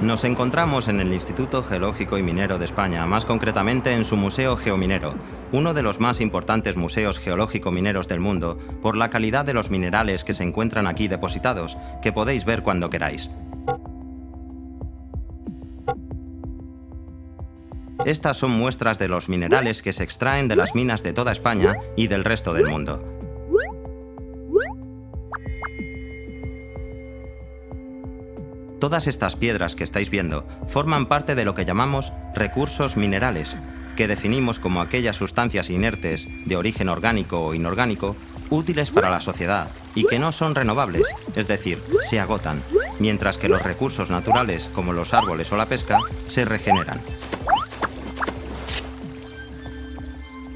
Nos encontramos en el Instituto Geológico y Minero de España, más concretamente en su Museo Geominero, uno de los más importantes museos geológico-mineros del mundo, por la calidad de los minerales que se encuentran aquí depositados, que podéis ver cuando queráis. Estas son muestras de los minerales que se extraen de las minas de toda España y del resto del mundo. Todas estas piedras que estáis viendo forman parte de lo que llamamos recursos minerales, que definimos como aquellas sustancias inertes de origen orgánico o inorgánico útiles para la sociedad y que no son renovables, es decir, se agotan, mientras que los recursos naturales, como los árboles o la pesca, se regeneran.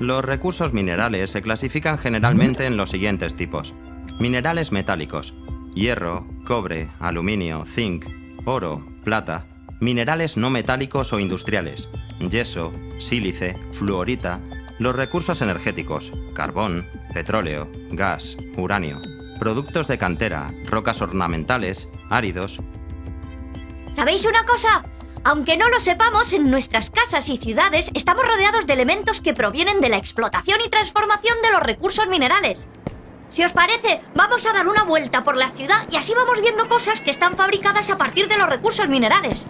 Los recursos minerales se clasifican generalmente en los siguientes tipos: minerales metálicos: hierro, cobre, aluminio, zinc, oro, plata; minerales no metálicos o industriales: yeso, sílice, fluorita; los recursos energéticos: carbón, petróleo, gas, uranio; productos de cantera: rocas ornamentales, áridos. ¿Sabéis una cosa? Aunque no lo sepamos, en nuestras casas y ciudades estamos rodeados de elementos que provienen de la explotación y transformación de los recursos minerales. Si os parece, vamos a dar una vuelta por la ciudad y así vamos viendo cosas que están fabricadas a partir de los recursos minerales.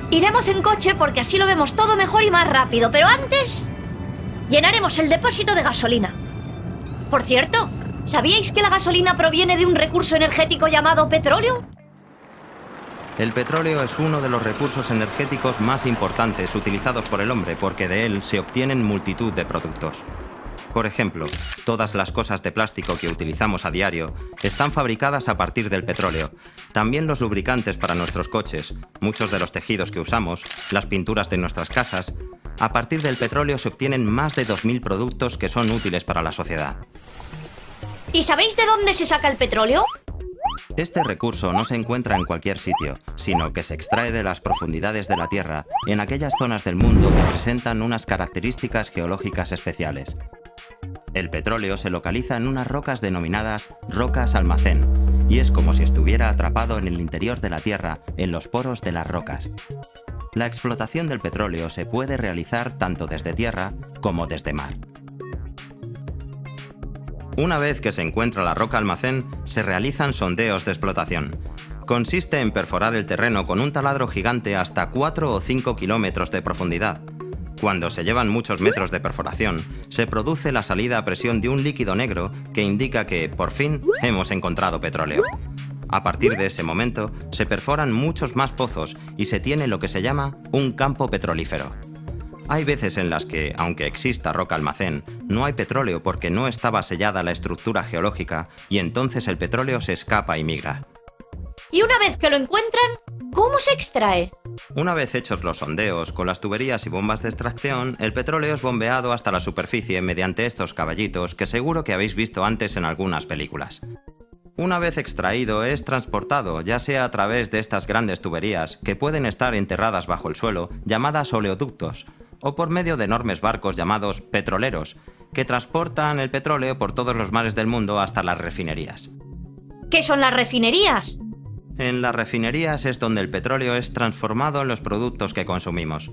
Iremos en coche porque así lo vemos todo mejor y más rápido, pero antes llenaremos el depósito de gasolina. Por cierto, ¿sabíais que la gasolina proviene de un recurso energético llamado petróleo? El petróleo es uno de los recursos energéticos más importantes utilizados por el hombre porque de él se obtienen multitud de productos. Por ejemplo, todas las cosas de plástico que utilizamos a diario están fabricadas a partir del petróleo. También los lubricantes para nuestros coches, muchos de los tejidos que usamos, las pinturas de nuestras casas. A partir del petróleo se obtienen más de 2000 productos que son útiles para la sociedad. ¿Y sabéis de dónde se saca el petróleo? Este recurso no se encuentra en cualquier sitio, sino que se extrae de las profundidades de la Tierra, en aquellas zonas del mundo que presentan unas características geológicas especiales. El petróleo se localiza en unas rocas denominadas rocas almacén, y es como si estuviera atrapado en el interior de la Tierra, en los poros de las rocas. La explotación del petróleo se puede realizar tanto desde tierra como desde mar. Una vez que se encuentra la roca almacén, se realizan sondeos de explotación. Consiste en perforar el terreno con un taladro gigante hasta 4 o 5 kilómetros de profundidad. Cuando se llevan muchos metros de perforación, se produce la salida a presión de un líquido negro que indica que, por fin, hemos encontrado petróleo. A partir de ese momento, se perforan muchos más pozos y se tiene lo que se llama un campo petrolífero. Hay veces en las que, aunque exista roca almacén, no hay petróleo porque no estaba sellada la estructura geológica y entonces el petróleo se escapa y migra. Y una vez que lo encuentran, ¿cómo se extrae? Una vez hechos los sondeos con las tuberías y bombas de extracción, el petróleo es bombeado hasta la superficie mediante estos caballitos que seguro que habéis visto antes en algunas películas. Una vez extraído, es transportado, ya sea a través de estas grandes tuberías, que pueden estar enterradas bajo el suelo, llamadas oleoductos, o por medio de enormes barcos llamados petroleros, que transportan el petróleo por todos los mares del mundo hasta las refinerías. ¿Qué son las refinerías? En las refinerías es donde el petróleo es transformado en los productos que consumimos.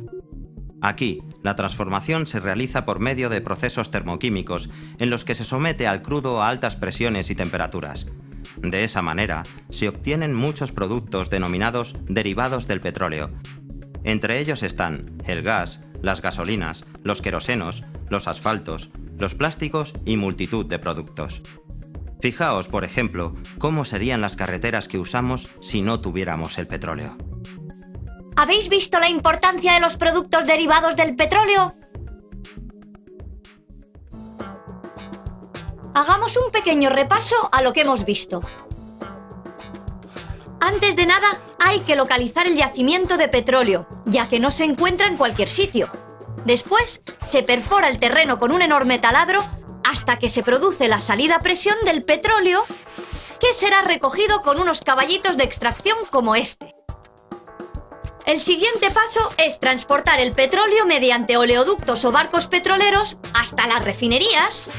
Aquí, la transformación se realiza por medio de procesos termoquímicos en los que se somete al crudo a altas presiones y temperaturas. De esa manera, se obtienen muchos productos denominados derivados del petróleo. Entre ellos están el gas, las gasolinas, los querosenos, los asfaltos, los plásticos y multitud de productos. Fijaos, por ejemplo, cómo serían las carreteras que usamos si no tuviéramos el petróleo. ¿Habéis visto la importancia de los productos derivados del petróleo? Hagamos un pequeño repaso a lo que hemos visto. Antes de nada, hay que localizar el yacimiento de petróleo, ya que no se encuentra en cualquier sitio. Después, se perfora el terreno con un enorme taladro hasta que se produce la salida a presión del petróleo, que será recogido con unos caballitos de extracción como este. El siguiente paso es transportar el petróleo mediante oleoductos o barcos petroleros hasta las refinerías,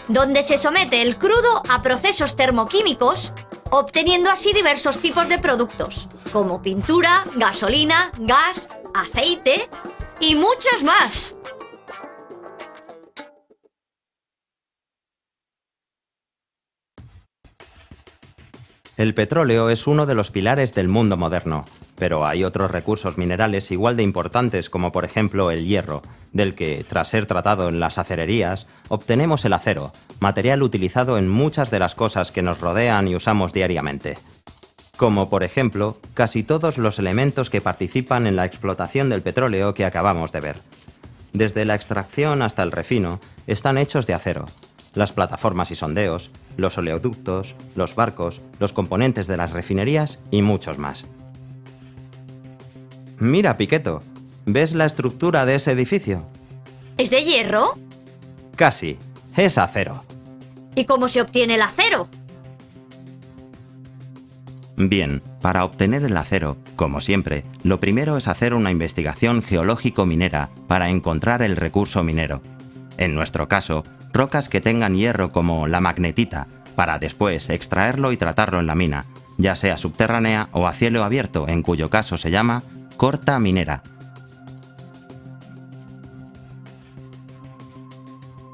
donde se somete el crudo a procesos termoquímicos, obteniendo así diversos tipos de productos, como pintura, gasolina, gas, aceite y muchos más. El petróleo es uno de los pilares del mundo moderno, pero hay otros recursos minerales igual de importantes como por ejemplo el hierro, del que, tras ser tratado en las acererías, obtenemos el acero, material utilizado en muchas de las cosas que nos rodean y usamos diariamente. Como por ejemplo, casi todos los elementos que participan en la explotación del petróleo que acabamos de ver. Desde la extracción hasta el refino, están hechos de acero. Las plataformas y sondeos, los oleoductos, los barcos, los componentes de las refinerías y muchos más. Mira, Piqueto, ¿ves la estructura de ese edificio? ¿Es de hierro? Casi, es acero. ¿Y cómo se obtiene el acero? Bien, para obtener el acero, como siempre, lo primero es hacer una investigación geológico-minera para encontrar el recurso minero. En nuestro caso, rocas que tengan hierro como la magnetita, para después extraerlo y tratarlo en la mina, ya sea subterránea o a cielo abierto, en cuyo caso se llama corta minera.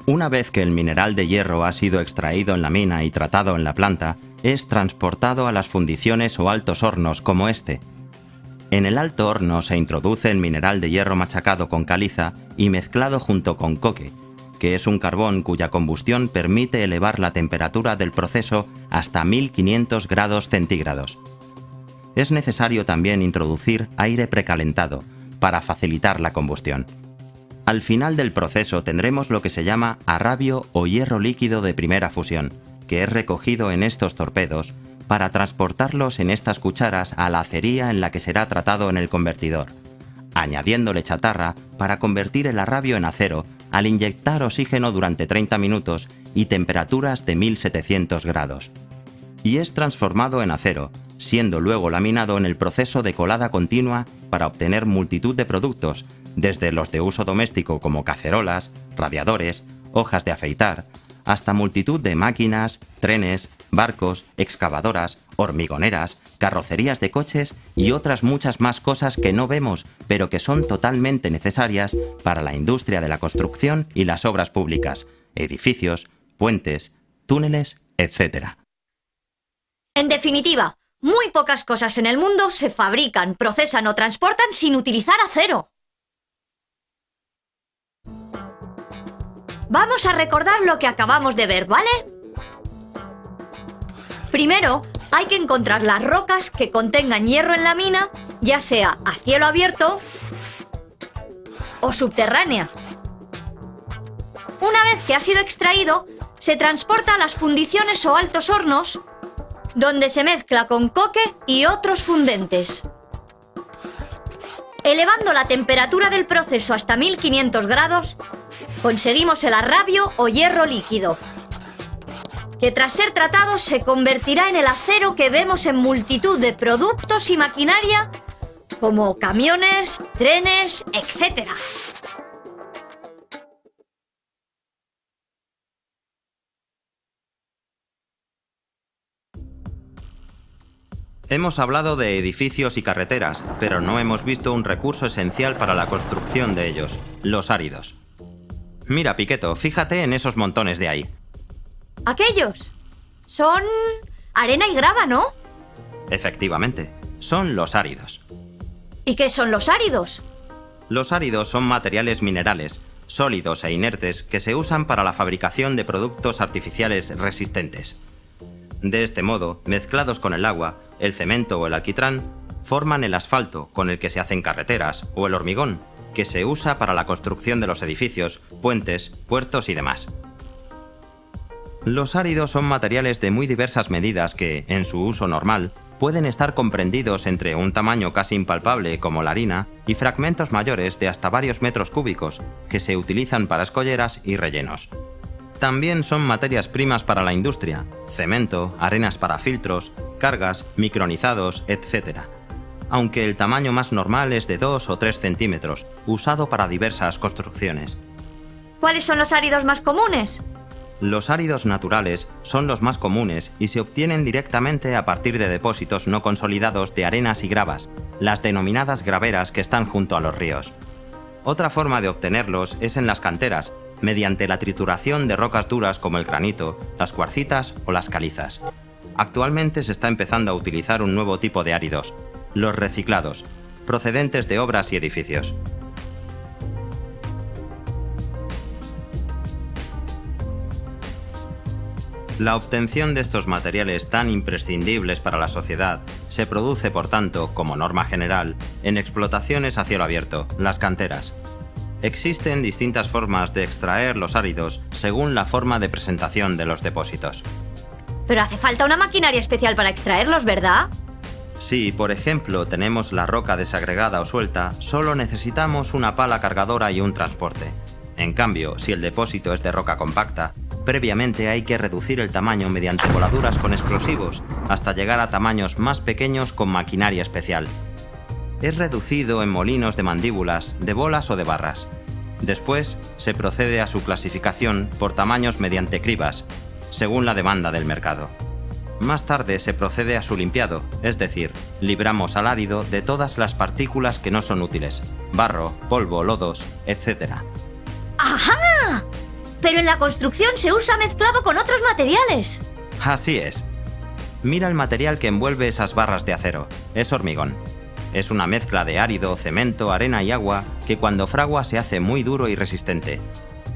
Una vez que el mineral de hierro ha sido extraído en la mina y tratado en la planta, es transportado a las fundiciones o altos hornos como este. En el alto horno se introduce el mineral de hierro machacado con caliza y mezclado junto con coque, que es un carbón cuya combustión permite elevar la temperatura del proceso hasta 1500 grados centígrados. Es necesario también introducir aire precalentado para facilitar la combustión. Al final del proceso tendremos lo que se llama arrabio o hierro líquido de primera fusión, que es recogido en estos torpedos para transportarlos en estas cucharas a la acería en la que será tratado en el convertidor, añadiéndole chatarra para convertir el arrabio en acero al inyectar oxígeno durante 30 minutos y temperaturas de 1700 grados. Y es transformado en acero, siendo luego laminado en el proceso de colada continua para obtener multitud de productos, desde los de uso doméstico como cacerolas, radiadores, hojas de afeitar, hasta multitud de máquinas, trenes, barcos, excavadoras, hormigoneras, carrocerías de coches y otras muchas más cosas que no vemos, pero que son totalmente necesarias para la industria de la construcción y las obras públicas, edificios, puentes, túneles, etc. En definitiva, muy pocas cosas en el mundo se fabrican, procesan o transportan sin utilizar acero. Vamos a recordar lo que acabamos de ver, ¿vale? Primero, hay que encontrar las rocas que contengan hierro en la mina, ya sea a cielo abierto o subterránea. Una vez que ha sido extraído, se transporta a las fundiciones o altos hornos, donde se mezcla con coque y otros fundentes. Elevando la temperatura del proceso hasta 1500 grados, conseguimos el arrabio o hierro líquido, que tras ser tratado se convertirá en el acero que vemos en multitud de productos y maquinaria, como camiones, trenes, etc. Hemos hablado de edificios y carreteras, pero no hemos visto un recurso esencial para la construcción de ellos, los áridos. Mira, Piqueto, fíjate en esos montones de ahí. ¿Aquellos? Son arena y grava, ¿no? Efectivamente, son los áridos. ¿Y qué son los áridos? Los áridos son materiales minerales, sólidos e inertes que se usan para la fabricación de productos artificiales resistentes. De este modo, mezclados con el agua, el cemento o el alquitrán, forman el asfalto con el que se hacen carreteras o el hormigón, que se usa para la construcción de los edificios, puentes, puertos y demás. Los áridos son materiales de muy diversas medidas que, en su uso normal, pueden estar comprendidos entre un tamaño casi impalpable como la harina y fragmentos mayores de hasta varios metros cúbicos, que se utilizan para escolleras y rellenos. También son materias primas para la industria, cemento, arenas para filtros, cargas, micronizados, etc. Aunque el tamaño más normal es de 2 o 3 centímetros, usado para diversas construcciones. ¿Cuáles son los áridos más comunes? Los áridos naturales son los más comunes y se obtienen directamente a partir de depósitos no consolidados de arenas y gravas, las denominadas graveras que están junto a los ríos. Otra forma de obtenerlos es en las canteras, mediante la trituración de rocas duras como el granito, las cuarcitas o las calizas. Actualmente se está empezando a utilizar un nuevo tipo de áridos, los reciclados, procedentes de obras y edificios. La obtención de estos materiales tan imprescindibles para la sociedad se produce, por tanto, como norma general, en explotaciones a cielo abierto, las canteras. Existen distintas formas de extraer los áridos según la forma de presentación de los depósitos. Pero hace falta una maquinaria especial para extraerlos, ¿verdad? Si, por ejemplo, tenemos la roca desagregada o suelta, solo necesitamos una pala cargadora y un transporte. En cambio, si el depósito es de roca compacta, previamente hay que reducir el tamaño mediante voladuras con explosivos, hasta llegar a tamaños más pequeños con maquinaria especial. Es reducido en molinos de mandíbulas, de bolas o de barras. Después, se procede a su clasificación por tamaños mediante cribas, según la demanda del mercado. Más tarde se procede a su limpiado, es decir, libramos al árido de todas las partículas que no son útiles, barro, polvo, lodos, etc. ¡Ajá! Pero en la construcción se usa mezclado con otros materiales. Así es. Mira el material que envuelve esas barras de acero. Es hormigón. Es una mezcla de árido, cemento, arena y agua que cuando fragua se hace muy duro y resistente.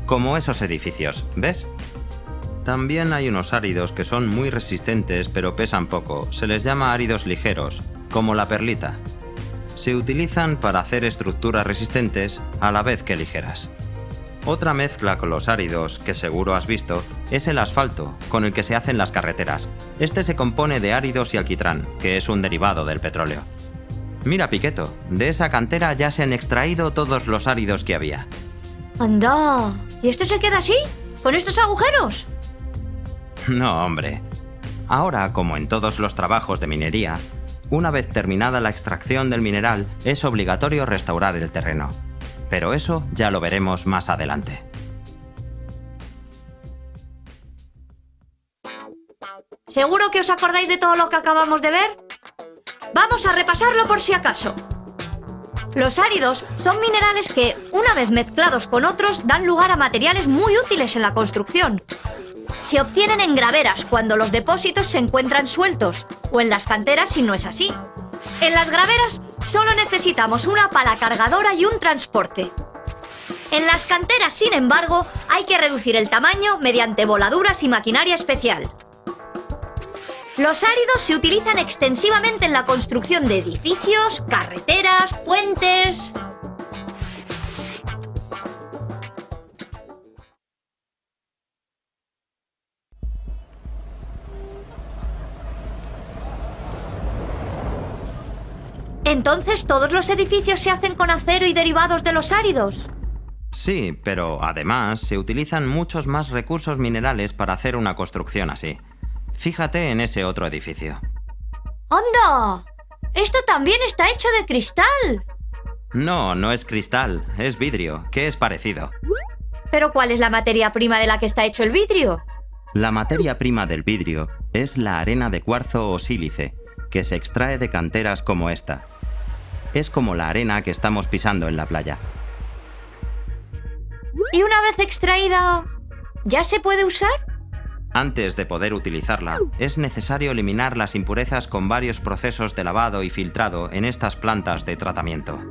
Como esos edificios, ¿ves? También hay unos áridos que son muy resistentes pero pesan poco. Se les llama áridos ligeros, como la perlita. Se utilizan para hacer estructuras resistentes a la vez que ligeras. Otra mezcla con los áridos, que seguro has visto, es el asfalto, con el que se hacen las carreteras. Este se compone de áridos y alquitrán, que es un derivado del petróleo. Mira, Piqueto, de esa cantera ya se han extraído todos los áridos que había. ¡Anda! ¿Y esto se queda así? ¿Con estos agujeros? No, hombre. Ahora, como en todos los trabajos de minería, una vez terminada la extracción del mineral, es obligatorio restaurar el terreno. Pero eso ya lo veremos más adelante. ¿Seguro que os acordáis de todo lo que acabamos de ver? Vamos a repasarlo por si acaso. Los áridos son minerales que, una vez mezclados con otros, dan lugar a materiales muy útiles en la construcción. Se obtienen en graveras cuando los depósitos se encuentran sueltos, o en las canteras si no es así. En las graveras solo necesitamos una pala cargadora y un transporte. En las canteras, sin embargo, hay que reducir el tamaño mediante voladuras y maquinaria especial. Los áridos se utilizan extensivamente en la construcción de edificios, carreteras, puentes... ¿Entonces todos los edificios se hacen con acero y derivados de los áridos? Sí, pero además se utilizan muchos más recursos minerales para hacer una construcción así. Fíjate en ese otro edificio. ¡Anda! ¡Esto también está hecho de cristal! No, no es cristal, es vidrio, que es parecido. ¿Pero cuál es la materia prima de la que está hecho el vidrio? La materia prima del vidrio es la arena de cuarzo o sílice, que se extrae de canteras como esta. Es como la arena que estamos pisando en la playa. ¿Y una vez extraída, ya se puede usar? Antes de poder utilizarla, es necesario eliminar las impurezas con varios procesos de lavado y filtrado en estas plantas de tratamiento.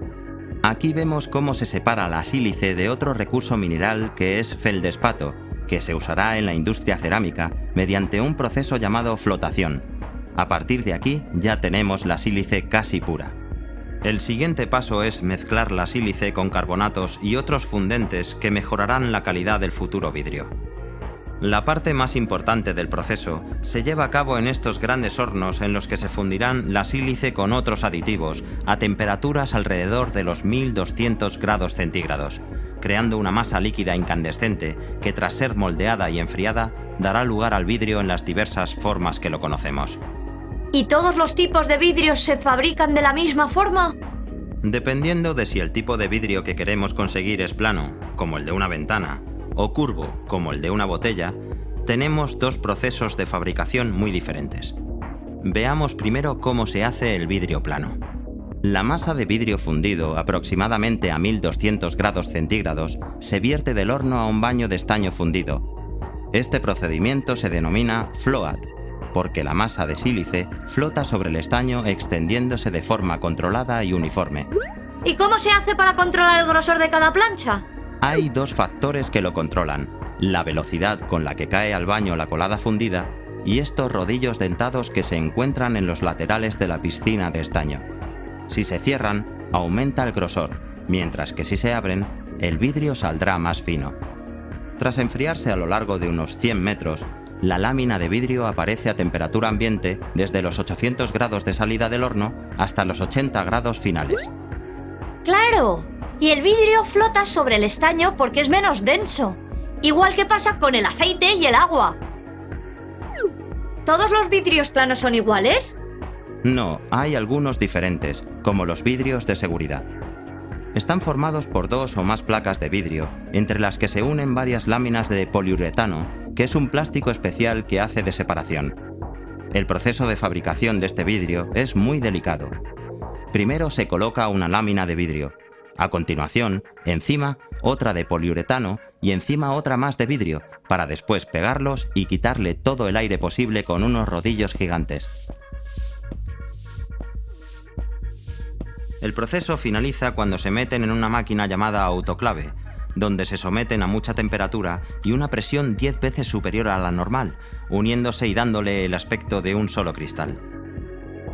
Aquí vemos cómo se separa la sílice de otro recurso mineral que es feldespato, que se usará en la industria cerámica mediante un proceso llamado flotación. A partir de aquí ya tenemos la sílice casi pura. El siguiente paso es mezclar la sílice con carbonatos y otros fundentes que mejorarán la calidad del futuro vidrio. La parte más importante del proceso se lleva a cabo en estos grandes hornos en los que se fundirán la sílice con otros aditivos a temperaturas alrededor de los 1200 grados centígrados, creando una masa líquida incandescente que, tras ser moldeada y enfriada, dará lugar al vidrio en las diversas formas que lo conocemos. ¿Y todos los tipos de vidrios se fabrican de la misma forma? Dependiendo de si el tipo de vidrio que queremos conseguir es plano, como el de una ventana, o curvo, como el de una botella, tenemos dos procesos de fabricación muy diferentes. Veamos primero cómo se hace el vidrio plano. La masa de vidrio fundido, aproximadamente a 1200 grados centígrados, se vierte del horno a un baño de estaño fundido. Este procedimiento se denomina float, porque la masa de sílice flota sobre el estaño extendiéndose de forma controlada y uniforme. ¿Y cómo se hace para controlar el grosor de cada plancha? Hay dos factores que lo controlan: la velocidad con la que cae al baño la colada fundida y estos rodillos dentados que se encuentran en los laterales de la piscina de estaño. Si se cierran, aumenta el grosor, mientras que si se abren, el vidrio saldrá más fino. Tras enfriarse a lo largo de unos 100 metros, la lámina de vidrio aparece a temperatura ambiente desde los 800 grados de salida del horno hasta los 80 grados finales. ¡Claro! Y el vidrio flota sobre el estaño porque es menos denso, igual que pasa con el aceite y el agua. ¿Todos los vidrios planos son iguales? No, hay algunos diferentes, como los vidrios de seguridad. Están formados por dos o más placas de vidrio, entre las que se unen varias láminas de poliuretano, que es un plástico especial que hace de separación. El proceso de fabricación de este vidrio es muy delicado. Primero se coloca una lámina de vidrio. A continuación, encima, otra de poliuretano y encima otra más de vidrio, para después pegarlos y quitarle todo el aire posible con unos rodillos gigantes. El proceso finaliza cuando se meten en una máquina llamada autoclave, donde se someten a mucha temperatura y una presión 10 veces superior a la normal, uniéndose y dándole el aspecto de un solo cristal.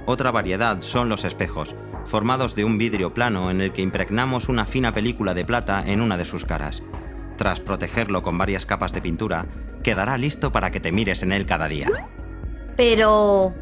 Otra variedad son los espejos, formados de un vidrio plano en el que impregnamos una fina película de plata en una de sus caras. Tras protegerlo con varias capas de pintura, quedará listo para que te mires en él cada día. Pero